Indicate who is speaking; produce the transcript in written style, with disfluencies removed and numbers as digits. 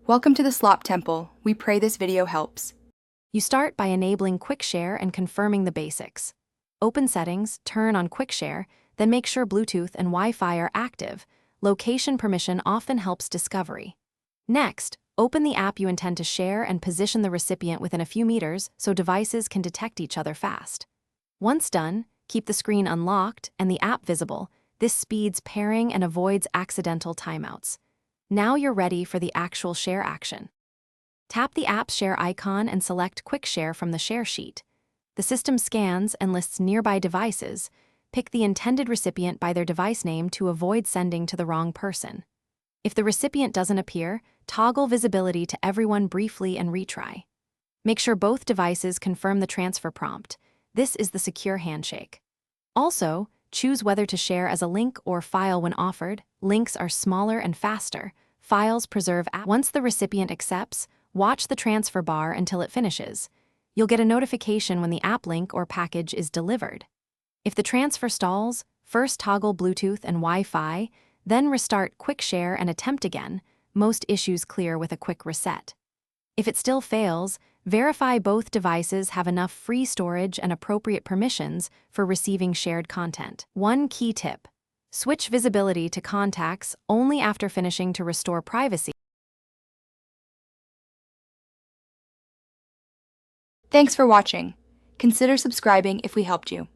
Speaker 1: Welcome to the Slop Temple. We pray this video helps.
Speaker 2: You start by enabling Quick Share and confirming the basics. Open Settings, turn on Quick Share, then make sure Bluetooth and Wi-Fi are active. Location permission often helps discovery. Next, open the app you intend to share and position the recipient within a few meters so devices can detect each other fast. Once done, keep the screen unlocked and the app visible. This speeds pairing and avoids accidental timeouts. Now you're ready for the actual share action. Tap the app's share icon and select Quick Share from the share sheet. The system scans and lists nearby devices. Pick the intended recipient by their device name to avoid sending to the wrong person. If the recipient doesn't appear, toggle visibility to everyone briefly and retry. Make sure both devices confirm the transfer prompt. This is the secure handshake. Also, choose whether to share as a link or file when offered. Links are smaller and faster. Files preserve app. Once the recipient accepts, watch the transfer bar until it finishes. You'll get a notification when the app link or package is delivered. If the transfer stalls, first toggle Bluetooth and Wi-Fi, then restart Quick Share and attempt again. Most issues clear with a quick reset. If it still fails, verify both devices have enough free storage and appropriate permissions for receiving shared content. One key tip: switch visibility to contacts only after finishing to restore privacy.
Speaker 1: Thanks for watching. Consider subscribing if we helped you.